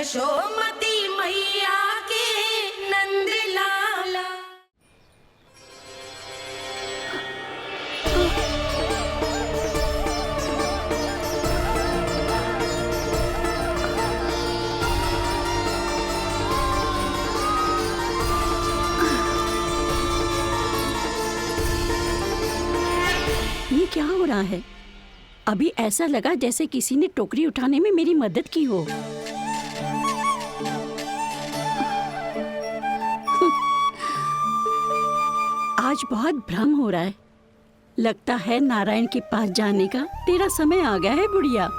यशोमती मैया के नंद लाला। ये क्या हो रहा है? अभी ऐसा लगा जैसे किसी ने टोकरी उठाने में मेरी मदद की हो। आज बहुत भ्रम हो रहा है। लगता है नारायण के पास जाने का तेरा समय आ गया है बुढ़िया।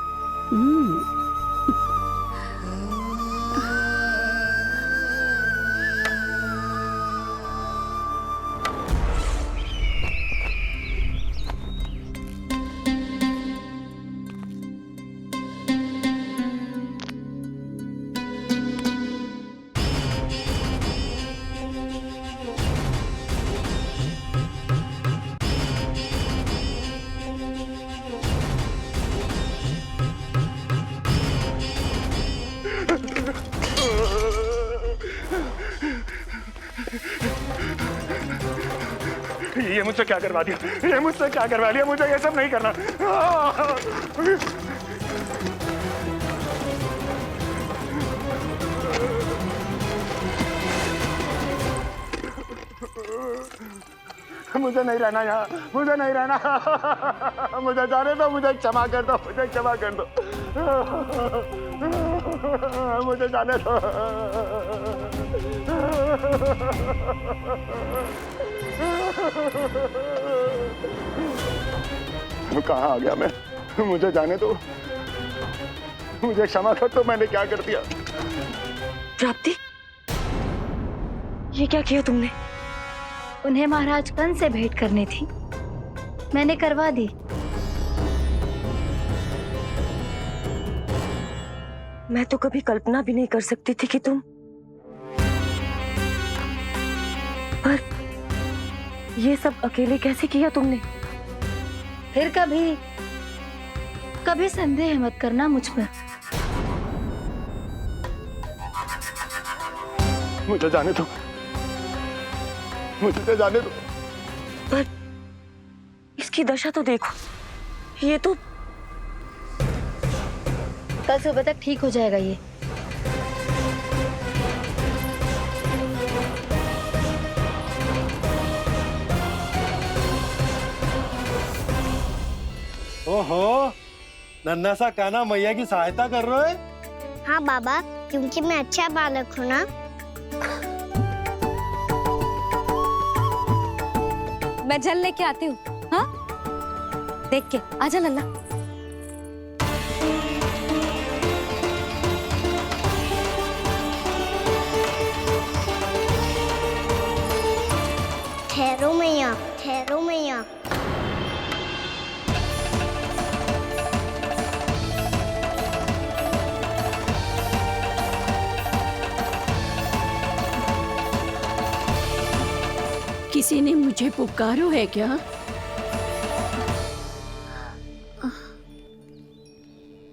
ये मुझसे क्या करवा दिया? ये मुझसे क्या करवा लिया? मुझे ये सब नहीं करना। मुझे नहीं रहना यहाँ, मुझे नहीं रहना। मुझे जाने दो, मुझे क्षमा कर दो, मुझे क्षमा कर दो, मुझे जाने दो। कहाँ आ गया मैं? मुझे जाने दो, मुझे क्षमा कर दो। मैंने क्या कर दिया? प्राप्ति, ये क्या किया तुमने? उन्हें महाराज कंस से भेंट करनी थी, मैंने करवा दी। मैं तो कभी कल्पना भी नहीं कर सकती थी कि तुम, पर ये सब अकेले कैसे किया तुमने? फिर कभी संदेह मत करना मुझ पर। मुझे जाने दो, मुझे जाने दो। पर इसकी दशा तो देखो, ये तो कल सुबह तक ठीक हो जाएगा ये। ओहो, नन्हा सा कान्हा मैया की सहायता कर रहे हो? हाँ बाबा, क्योंकि मैं अच्छा बालक हूँ ना। मैं जल लेके आती हूँ। हाँ, देख के आजा लल्ला। ठहरो मैया, ठहरो मैया। किसी ने मुझे पुकारो है क्या?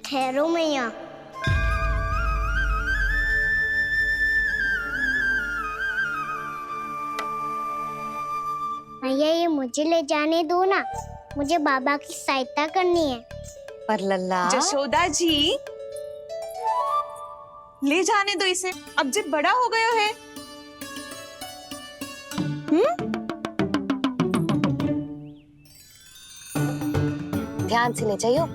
ठहरो मैया। मैया, ये मुझे ले जाने दो ना, मुझे बाबा की सहायता करनी है। पर लल्ला, जशोदा जी, ले जाने दो इसे, अब जब बड़ा हो गया है। ध्यान से ले जाइयो।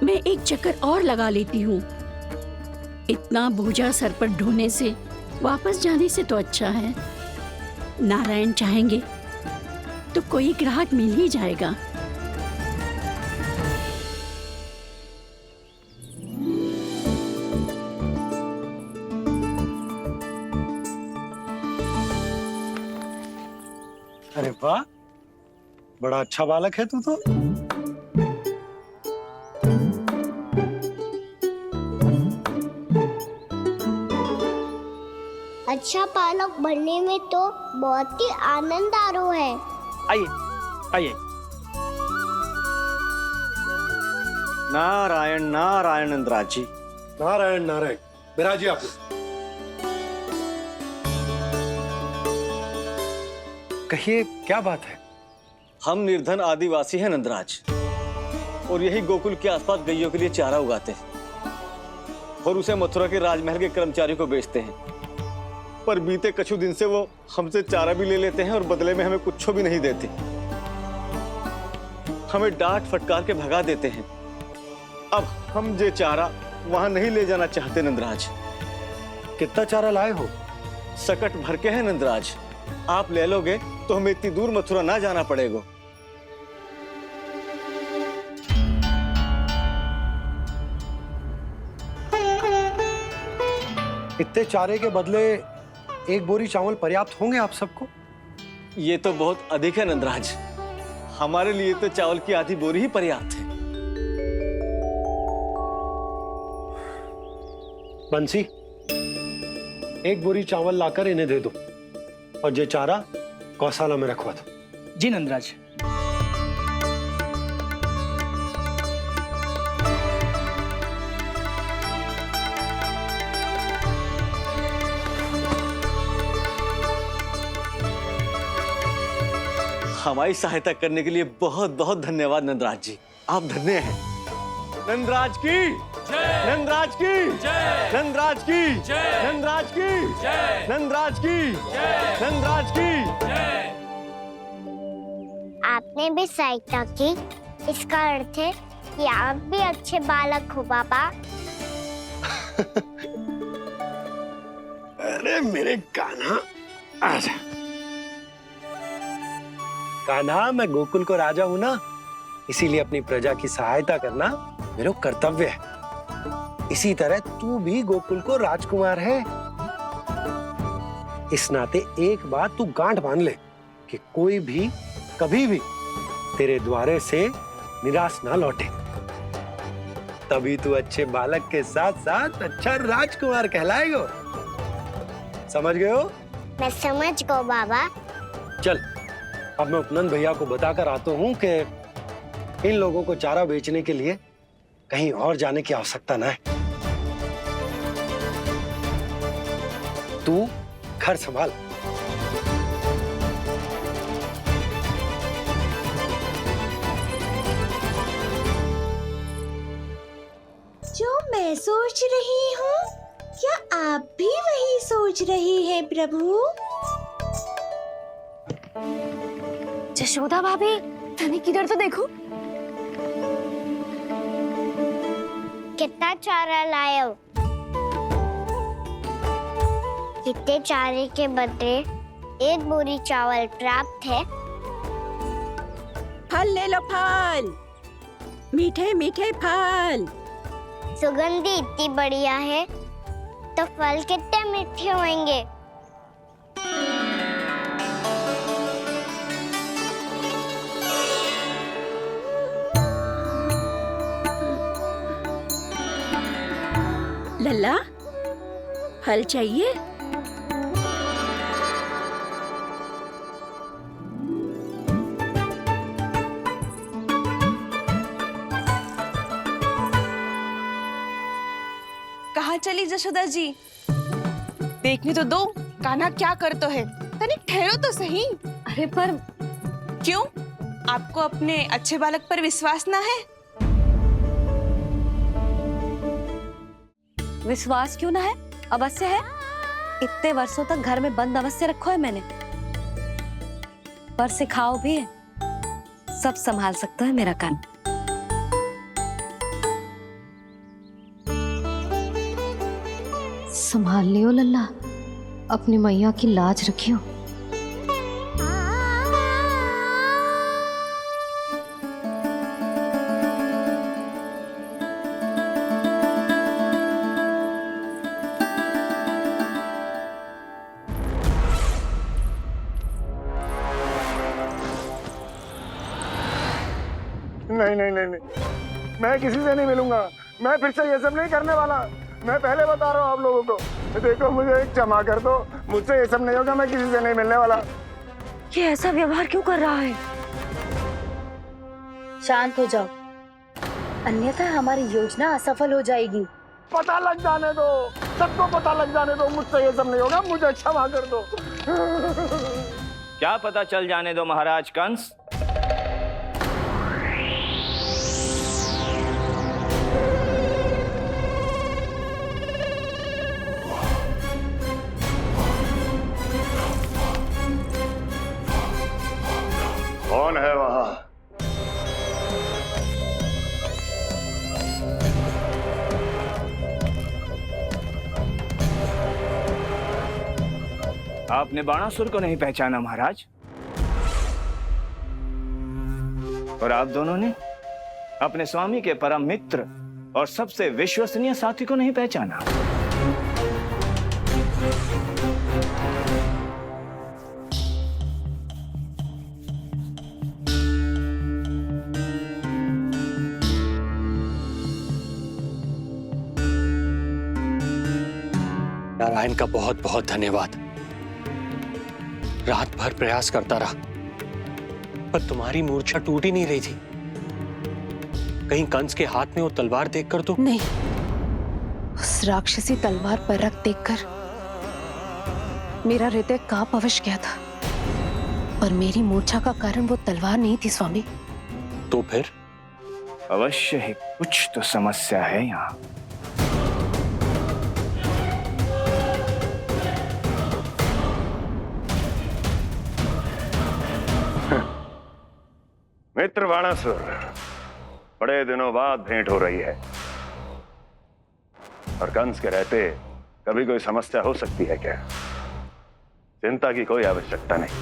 मैं एक चक्कर और लगा लेती हूँ। इतना बोझा सर पर ढोने से वापस जाने से तो अच्छा है। नारायण चाहेंगे तो कोई ग्राहक मिल ही जाएगा। अरे वाह, बड़ा अच्छा बालक है तू तो। आज अच्छा पालक बनने में तो बहुत ही आनंद आ रहा है। आइए आइए। नारायण नारायण नंदराज जी। नारायण नारायण। बिराजिए आप। कहिए क्या बात है? हम निर्धन आदिवासी हैं नंदराज, और यही गोकुल के आसपास गैयों के लिए चारा उगाते हैं और उसे मथुरा के राजमहल के कर्मचारियों को बेचते हैं। पर बीते कुछ दिन से वो हमसे चारा भी ले लेते हैं और बदले में हमें कुछ भी नहीं देते। हमें डांट फटकार के भगा देते हैं। अब हम ये चारा वहां नहीं ले जाना चाहते नंदराज। कितना चारा लाए हो? सकट भर के है नंदराज। आप ले लोगे तो हमें इतनी दूर मथुरा ना जाना पड़ेगा। इतने चारे के बदले एक बोरी चावल पर्याप्त होंगे आप सबको? ये तो बहुत अधिक है नंदराज। हमारे लिए तो चावल की आधी बोरी ही पर्याप्त है। बंसी, एक बोरी चावल लाकर इन्हें दे दो और ये चारा गौशाला में रखवा दो। जी नंदराज। हमारी सहायता करने के लिए बहुत बहुत धन्यवाद नंदराज जी। आप धन्य हैं। नंदराज की जय। नंदराज की जय। नंदराज की जय। नंदराज की जय। नंदराज की जय। नंदराज की जय। आपने भी सहायता की, इसका अर्थ है कि आप भी अच्छे बालक हो पापा। अरे मेरे कान्हा, आजा। कान्हा, मैं गोकुल को राजा हूं ना, इसीलिए अपनी प्रजा की सहायता करना मेरा कर्तव्य है। इसी तरह तू भी गोकुल को राजकुमार है। इस नाते एक बात तू गांठ बांध ले कि कोई भी कभी भी तेरे द्वारे से निराश ना लौटे। तभी तू अच्छे बालक के साथ साथ अच्छा राजकुमार कहलाएगा। समझ गए हो? मैं समझ गई बाबा। चल, अब मैं उपनंद भैया को बताकर आता हूँ कि इन लोगों को चारा बेचने के लिए कहीं और जाने की आवश्यकता ना है। तू घर संभाल। जो मैं सोच रही हूँ, क्या आप भी वही सोच रही हैं प्रभु? जशोदा भाभी, तनिक इधर तो देखो। कितना चारा लाए हो? कितने चारे के बदले एक बोरी चावल प्राप्त है। फल ले लो, फल, मीठे मीठे फल। सुगंधी इतनी बढ़िया है तो फल कितने मीठे होंगे। लल्ला, फल चाहिए? कहाँ चली जशोदा जी? देखने तो दो कान्हा क्या करते है। तनिक ठहरो तो सही। अरे पर क्यों? आपको अपने अच्छे बालक पर विश्वास ना है? विश्वास क्यों ना है? अवश्य है। इतने वर्षों तक घर में बंद अवश्य रखो है मैंने, पर सिखाओ भी है। सब संभाल सकता है मेरा कान। संभाल लियो लल्ला, अपनी मैया की लाज रखियो। नहीं नहीं नहीं नहीं, मैं किसी से नहीं मिलूंगा। मैं फिर से ये सब नहीं करने वाला। मैं पहले बता रहा हूँ आप लोगों को। देखो मुझे एक क्षमा कर दो, मुझसे ये सब नहीं होगा, मैं किसी से नहीं मिलने वाला। ये ऐसा व्यवहार क्यों कर रहा है? शांत हो जाओ, अन्यथा हमारी योजना असफल हो जाएगी। पता लग जाने दो, सबको पता लग जाने दो, मुझसे ये सब नहीं होगा, मुझे क्षमा कर दो। क्या पता चल जाने दो महाराज कंस? कौन है वहां? आपने बाणासुर को नहीं पहचाना महाराज? और आप दोनों ने अपने स्वामी के परम मित्र और सबसे विश्वसनीय साथी को नहीं पहचाना? नारायण का बहुत बहुत धन्यवाद। रात भर प्रयास करता रहा, पर तुम्हारी मूर्छा टूट ही नहीं रही थी। कहीं कंस के हाथ में वो तलवार देखकर तो नहीं, उस राक्षसी तलवार पर रख देखकर मेरा हृदय कांप अवश गया था, पर मेरी मूर्छा का कारण वो तलवार नहीं थी स्वामी। तो फिर? अवश्य ही कुछ तो समस्या है यहाँ। मित्र बाणासुर, बड़े दिनों बाद भेंट हो रही है, और कंस के रहते कभी कोई समस्या हो सकती है क्या? चिंता की कोई आवश्यकता नहीं।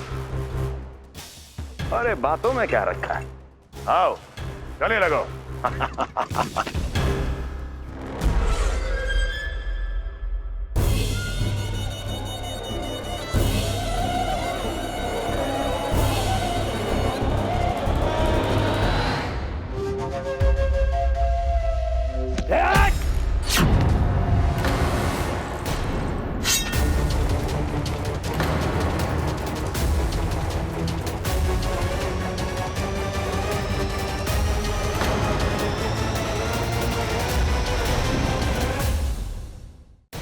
अरे बातों में क्या रखा है, आओ गले लगो।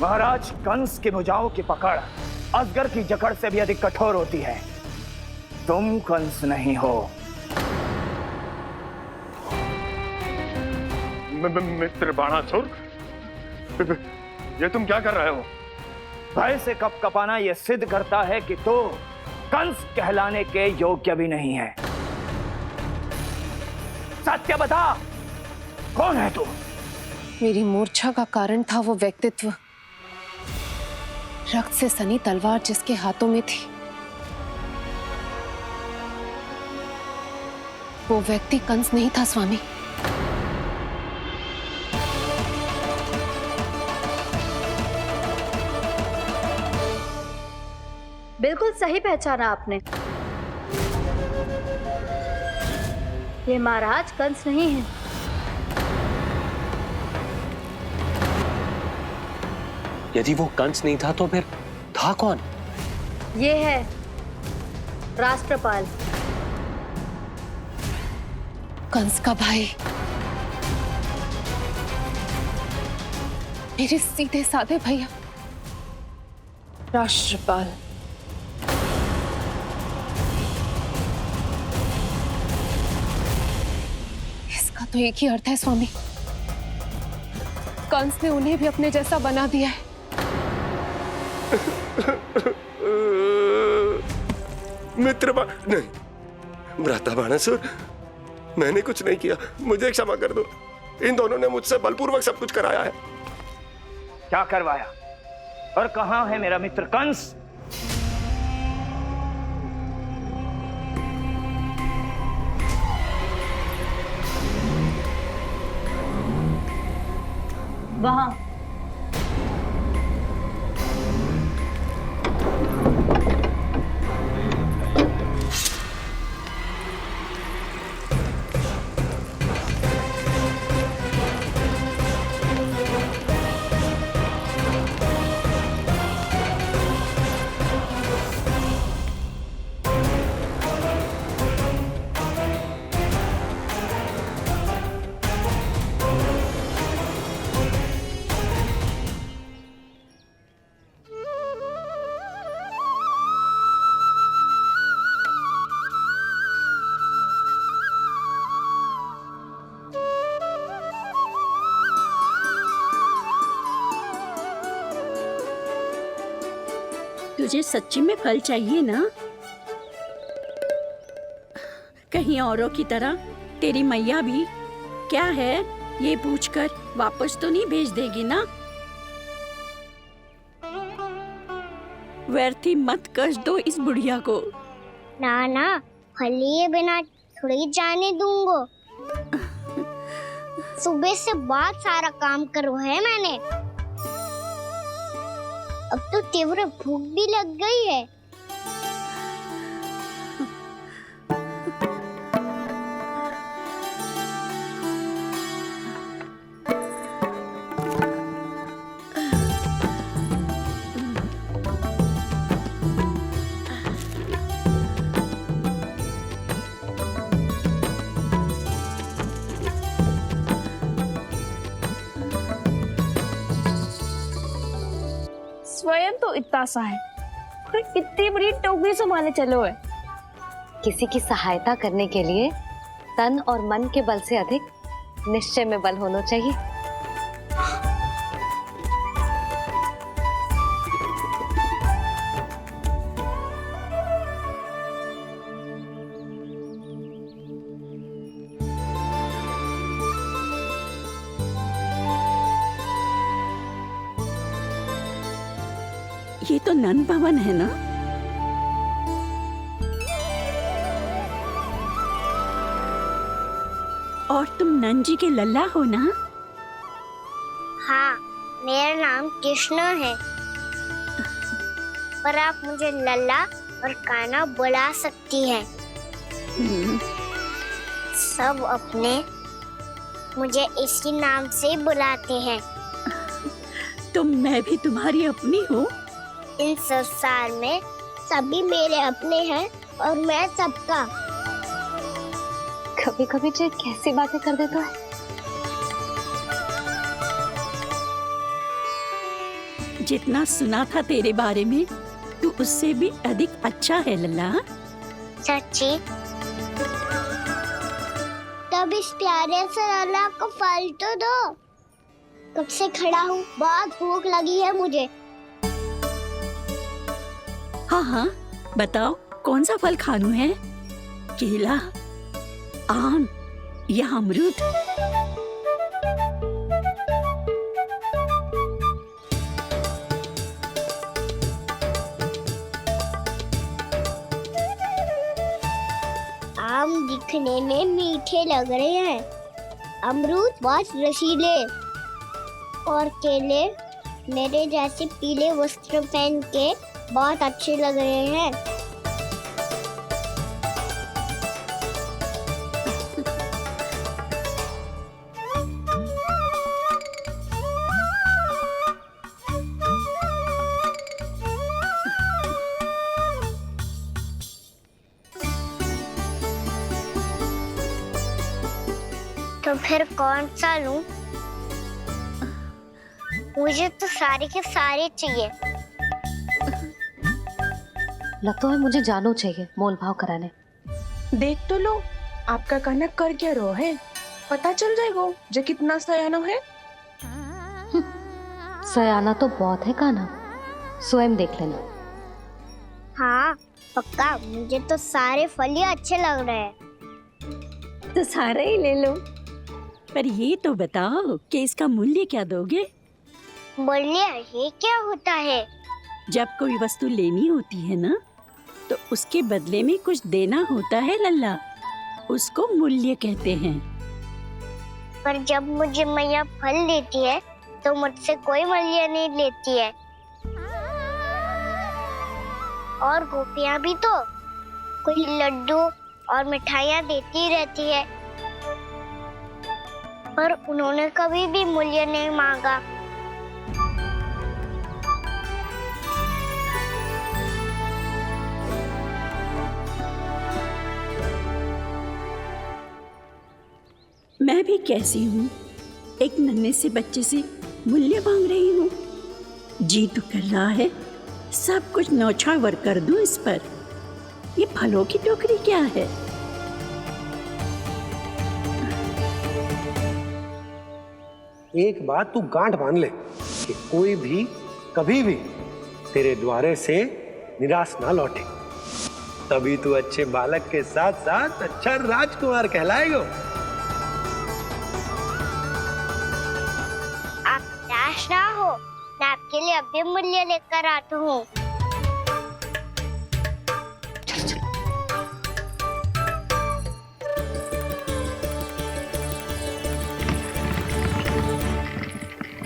महाराज कंस की भुजाओं की पकड़ अजगर की जकड़ से भी अधिक कठोर होती है। तुम कंस नहीं हो। मित्र बाणासुर, ये तुम क्या कर रहे हो? भय से कपकपाना यह सिद्ध करता है कि तो कंस कहलाने के योग्य भी नहीं है। सत्य बता, कौन है तू? मेरी मूर्छा का कारण था वो व्यक्तित्व, रक्त से सनी तलवार जिसके हाथों में थी। वो व्यक्ति कंस नहीं था स्वामी। बिल्कुल सही पहचाना आपने। ये महाराज कंस नहीं है। यदि वो कंस नहीं था तो फिर था कौन? ये है राष्ट्रपाल, कंस का भाई, मेरे सीधे साधे भैया राष्ट्रपाल। इसका तो एक ही अर्थ है स्वामी, कंस ने उन्हें भी अपने जैसा बना दिया है। मित्र नहीं, भ्राता बाणासुर, मैंने कुछ नहीं किया, मुझे क्षमा कर दो। इन दोनों ने मुझसे बलपूर्वक सब कुछ कराया है। क्या करवाया? और कहां है मेरा मित्र कंस? वहां। तुझे सच्ची में फल चाहिए ना? कहीं औरों की तरह तेरी मैया भी क्या है ये पूछकर वापस तो नहीं भेज देगी ना? व्यर्थ ही मत कष्ट दो इस बुढ़िया को। ना ना, फल लिए बिना थोड़ी जाने दूंगो। सुबह से बहुत सारा काम करो है मैंने। अब तो तीव्र भूख भी लग गई है। स्वयं तो इतना सा है, फिर कितनी बड़ी टोकरी संभाले चलो है। किसी की सहायता करने के लिए तन और मन के बल से अधिक निश्चय में बल होना चाहिए। ये तो नंद भवन है ना? और तुम नंद जी के लल्ला हो ना? हाँ, मेरा नाम कृष्ण है, पर आप मुझे लल्ला और कान्हा बुला सकती हैं। सब अपने मुझे इसी नाम से बुलाते हैं। तो मैं भी तुम्हारी अपनी हूँ। इन संसार में सभी मेरे अपने हैं और मैं सबका। कभी कभी जो कैसी बातें कर देता है। जितना सुना था तेरे बारे में, तू उससे भी अधिक अच्छा है लल्ला। सच्ची? तब इस प्यारे से लल्ला को फल तो दो। कब से खड़ा हूँ, बहुत भूख लगी है मुझे। हाँ हाँ, बताओ कौन सा फल खानू है? केला, आम या अमरूद? आम दिखने में मीठे लग रहे हैं, अमरूद बहुत रसीले और केले मेरे जैसे पीले वस्त्र पहन के बहुत अच्छे लग रहे हैं। तो फिर कौन सा लूं? मुझे तो सारे के सारे चाहिए। लगता है मुझे जानू चाहिए मोल भाव कराने। देख तो लो, आपका कान्हा कर क्या रहा है, पता चल जाएगा जो कितना सयाना है। सयाना तो बहुत है कान्हा, स्वयं देख लेना। हाँ पक्का, मुझे तो सारे फल ही अच्छे लग रहे हैं। तो सारा ही ले लो। पर ये तो बताओ कि इसका मूल्य क्या दोगे? मूल्य ये क्या होता है? जब कोई वस्तु लेनी होती है ना, तो उसके बदले में कुछ देना होता है लल्ला, उसको मूल्य कहते हैं। पर जब मुझे मैया फल देती है तो मुझसे कोई मूल्य नहीं लेती है। और गोपियां भी तो कोई लड्डू और मिठाइयाँ देती रहती है, पर उन्होंने कभी भी मूल्य नहीं मांगा। मैं भी कैसी हूँ, एक नन्हे से बच्चे से मूल्य मांग रही हूँ। जी तो कर रहा है सब कुछ न्यौछावर कर दूं इस पर। ये फलों की टोकरी क्या है? एक बात तू गांठ बांध ले कि कोई भी कभी भी तेरे द्वारे से निराश ना लौटे, तभी तू अच्छे बालक के साथ साथ अच्छा राजकुमार कहलाएगा। आप निराश ना हो, मैं आपके लिए अभी मूल्य लेकर आता हूँ।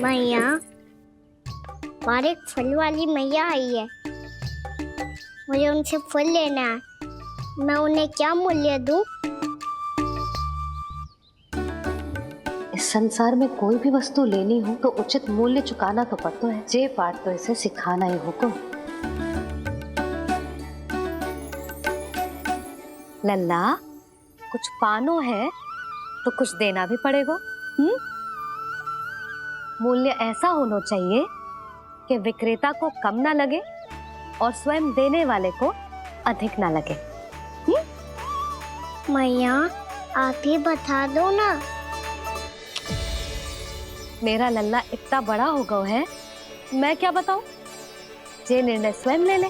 मैया, और एक फल वाली मैया आई है, मुझे उनसे फल लेना है। मैं उन्हें क्या मूल्य दूं? इस संसार में कोई भी वस्तु लेनी हो तो उचित मूल्य चुकाना तो पड़ता है। जे पाठ तो इसे सिखाना ही होगा। लल्ला, कुछ पानो है तो कुछ देना भी पड़ेगा। मूल्य ऐसा होना चाहिए कि विक्रेता को कम ना लगे और स्वयं देने वाले को अधिक ना लगे। मैया, आप ही बता दो ना। मेरा लल्ला इतना बड़ा हो गया है, मैं क्या बताऊं? ये निर्णय स्वयं ले ले।